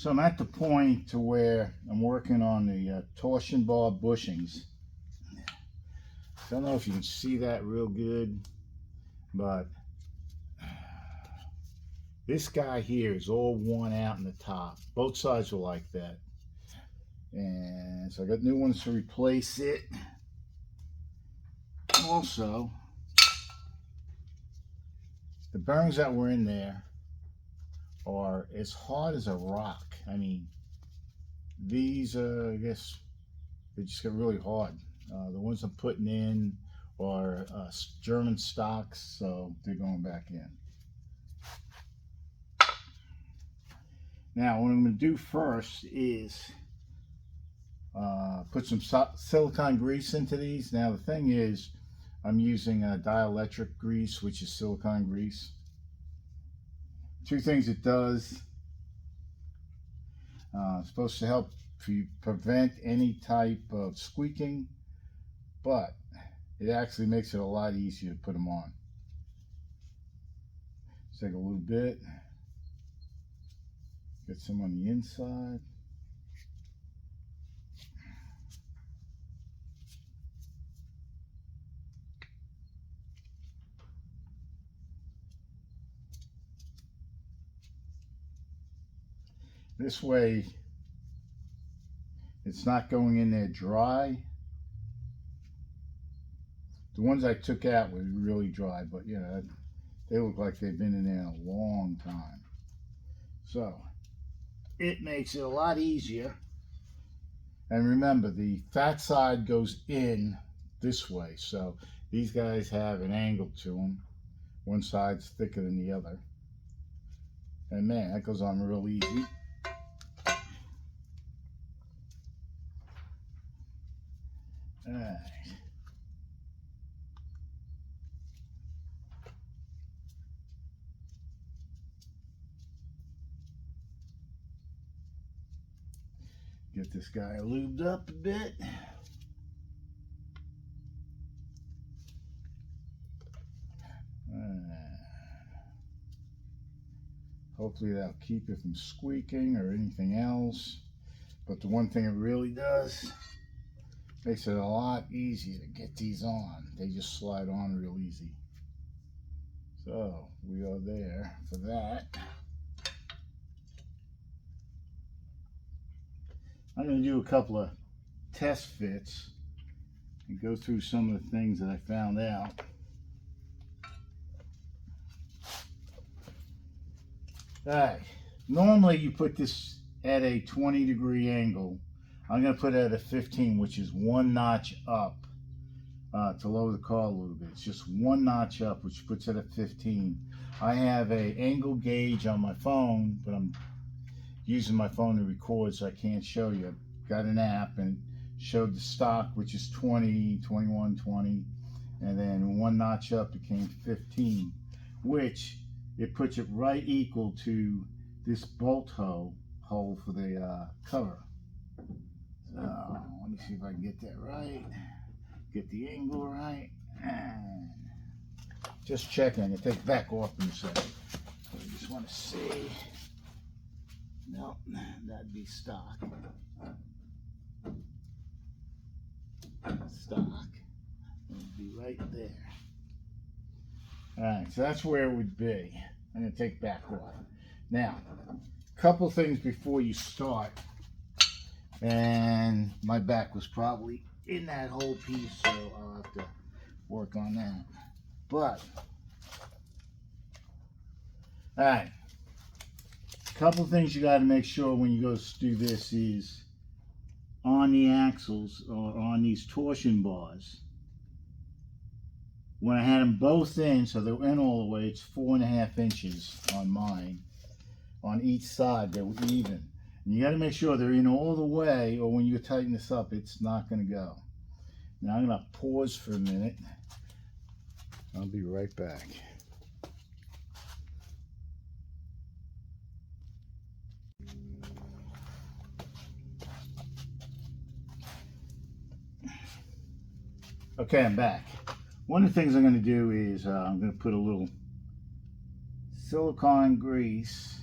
So I'm at the point to where I'm working on the torsion bar bushings. I don't know if you can see that real good, but this guy here is all worn out in the top. Both sides were like that. And so I got new ones to replace it. Also, the bearings that were in there are as hard as a rock. I mean, these, I guess, they just get really hard. The ones I'm putting in are German stocks, so they're going back in. Now, what I'm going to do first is put some silicone grease into these. Now, the thing is, I'm using dielectric grease, which is silicone grease. Two things it does. It's supposed to help prevent any type of squeaking, but it actually makes it a lot easier to put them on. Let's take a little bit, get some on the inside. This way, it's not going in there dry. The ones I took out were really dry, but you know, they look like they've been in there a long time. So, it makes it a lot easier. And remember, the fat side goes in this way, so these guys have an angle to them. One side's thicker than the other. And man, that goes on real easy. Alright. Get this guy lubed up a bit. Hopefully that'll keep it from squeaking or anything else. But the one thing it really does, makes it a lot easier to get these on. They just slide on real easy. So we are there for that. I'm going to do a couple of test fits and go through some of the things that I found out. Alright, normally you put this at a 20-degree angle. I'm going to put it at a 15, which is one notch up to lower the car a little bit. It's just one notch up, which puts it at 15. I have a angle gauge on my phone, but I'm using my phone to record, so I can't show you. I've got an app and showed the stock, which is 20, 21, 20, and then one notch up became 15, which it puts it right equal to this bolt hole for the cover. So let me see if I can get that right, get the angle right, and just checking. It takes back off in a second. I just want to see. No, that'd be stock. Stock. It'd be right there. Alright, so that's where it would be. I'm going to take back off. Now, a couple things before you start. And my back was probably in that whole piece, so I'll have to work on that. But, alright. Couple things you got to make sure when you go do this is on the axles or on these torsion bars. When I had them both in, so they were in all the way, it's 4.5 inches on mine. On each side, they were even. And you got to make sure they're in all the way, or when you tighten this up, it's not going to go. Now I'm going to pause for a minute. I'll be right back. Okay, I'm back. One of the things I'm going to do is I'm going to put a little silicone grease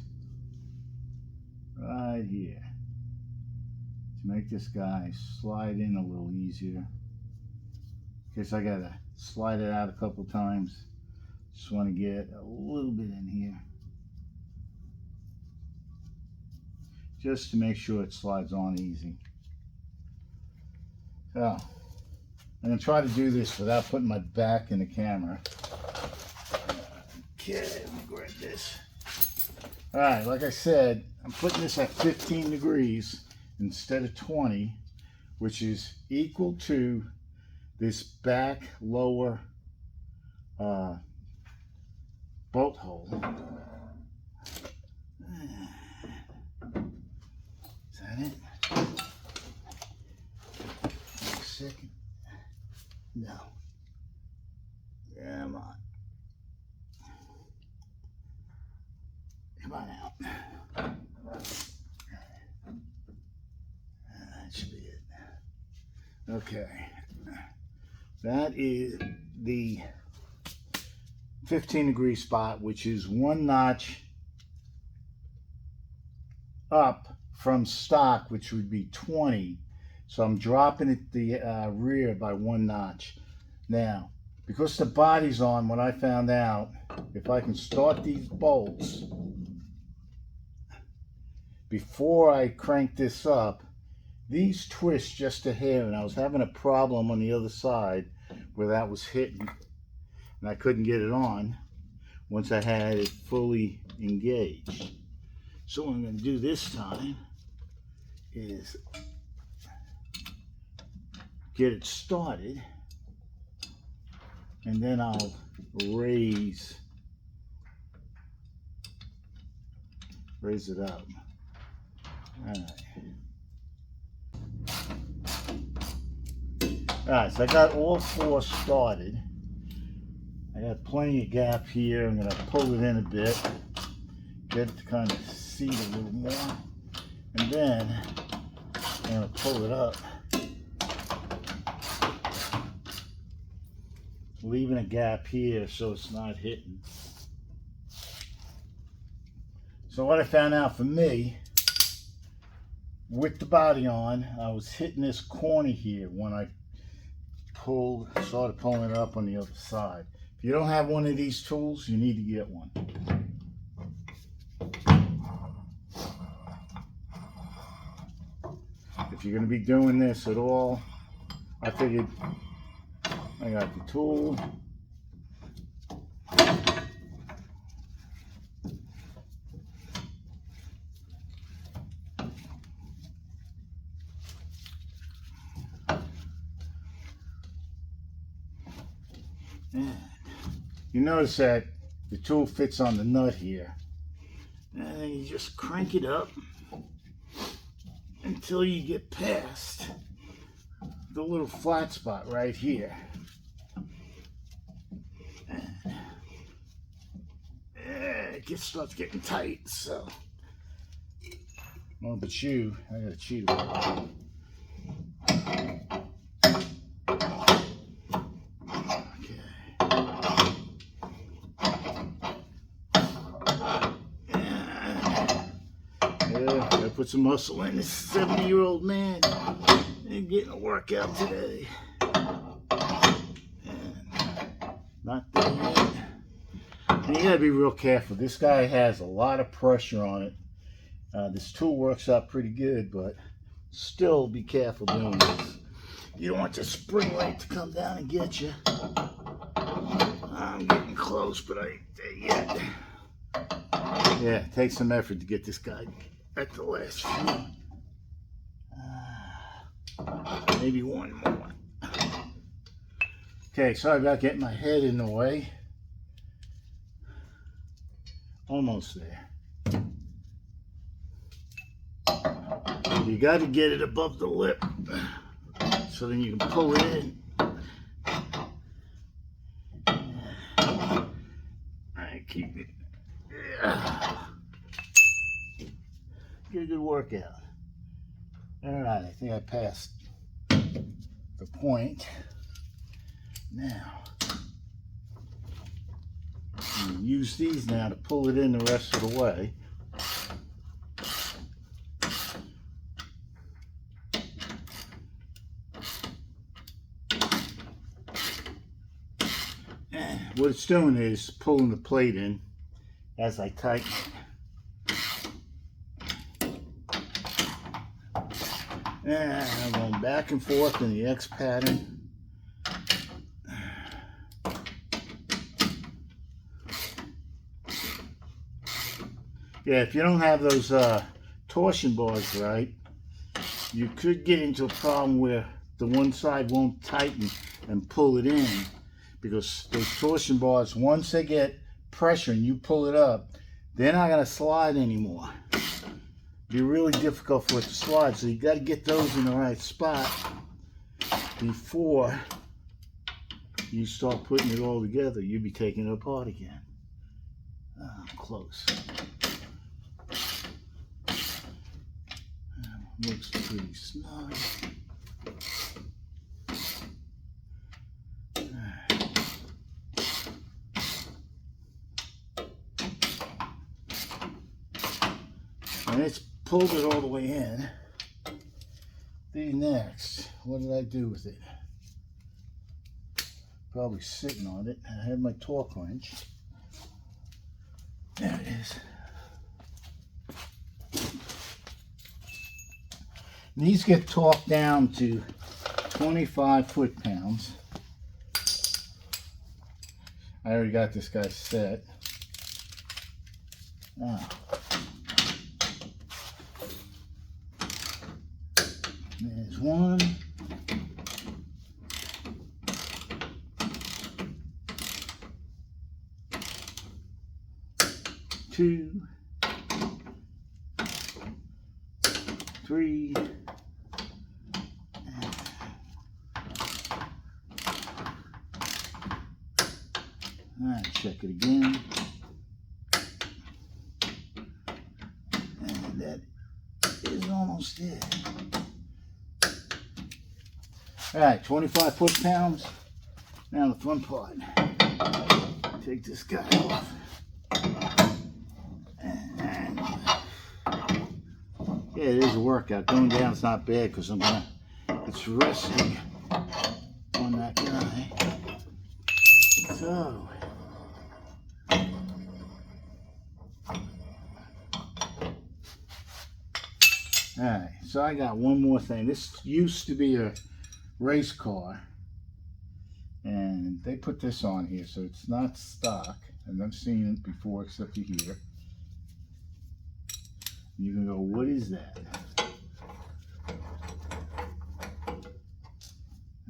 right here to make this guy slide in a little easier. In case I gotta slide it out a couple times. Just want to get a little bit in here. Just to make sure it slides on easy. So, I'm going to try to do this without putting my back in the camera. Okay, let me grab this. Alright, like I said, I'm putting this at 15 degrees instead of 20, which is equal to this back lower bolt hole. Is that it? Wait a second. No. Come on. Come on out. That should be it. Okay. That is the 15-degree spot, which is one notch up from stock, which would be 20. So I'm dropping it the rear by one notch. Now, because the body's on, what I found out, if I can start these bolts before I crank this up, these twist just a hair, and I was having a problem on the other side where that was hitting, and I couldn't get it on once I had it fully engaged. So what I'm going to do this time is get it started, and then I'll raise it up. Alright, so I got all four started. I got plenty of gap here. I'm going to pull it in a bit, get it to kind of seat a little more, and then I'm going to pull it up, leaving a gap here so it's not hitting. So what I found out for me, with the body on, I was hitting this corner here when I started pulling it up on the other side. If you don't have one of these tools, you need to get one. If you're going to be doing this at all, I figured I got the tool. And you notice that the tool fits on the nut here. And then you just crank it up until you get past the little flat spot right here. And it starts getting tight, so well, but I gotta cheat a little. Put some muscle in this 70-year-old man and getting a workout today. And not there yet. And you gotta be real careful. This guy has a lot of pressure on it. This tool works out pretty good, but still be careful doing this. You don't want the spring weight to come down and get you. I'm getting close, but I ain't there yet. Yeah, it takes some effort to get this guy at the last few. Maybe one more. Okay, sorry about getting my head in the way. Almost there. You got to get it above the lip so then you can pull it in. I keep it. Get a good workout. All right, I think I passed the point. Now, use these now to pull it in the rest of the way. what it's doing is pulling the plate in as I tighten it. And I'm going back and forth in the X pattern. Yeah, if you don't have those torsion bars right, you could get into a problem where the one side won't tighten and pull it in, because those torsion bars, once they get pressure and you pull it up, they're not going to slide anymore. It'd be really difficult for it to slide, so you got to get those in the right spot before you start putting it all together. You'd be taking it apart again. Close. Looks pretty snug. And it's pulled it all the way in. The next, what did I do with it? Probably sitting on it. I had my torque wrench. There it is. These get torqued down to 25 foot-pounds. I already got this guy set. Now, there's one. Two. Three. Alright, check it again. And that is almost it. Alright, 25 foot-pounds. Now the fun part. Take this guy off. And yeah, it is a workout. Going down is not bad because it's resting on that guy. So, alright, so I got one more thing. This used to be a race car, and they put this on here, so it's not stock. I've never seen it before except here. You can go, what is that?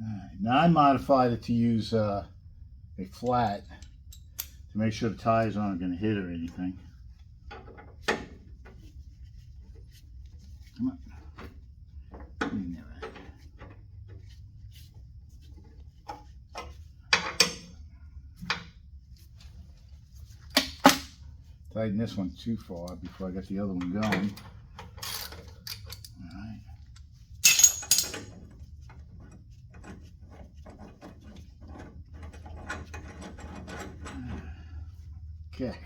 Alright, now I modified it to use a flat to make sure the tires aren't going to hit or anything. Come on. In there, right? Tighten this one too far before I get the other one going. Alright. Okay.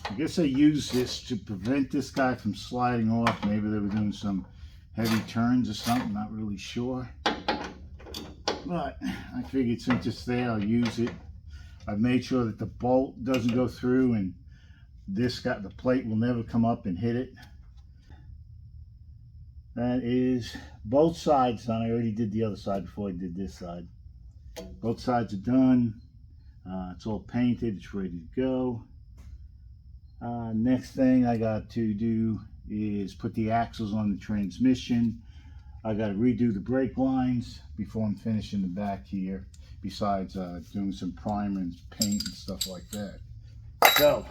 I guess I use this to prevent this guy from sliding off. Maybe they were doing some heavy turns or something, not really sure. But I figured since it's there, I'll use it. I've made sure that the bolt doesn't go through and the plate will never come up and hit it. That is both sides done. I already did the other side before I did this side. Both sides are done. It's all painted. It's ready to go. Next thing I got to do is put the axles on the transmission. I got to redo the brake lines before I'm finishing the back here, besides doing some primer and paint and stuff like that. So,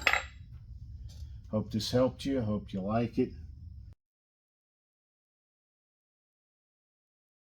hope this helped you. Hope you like it.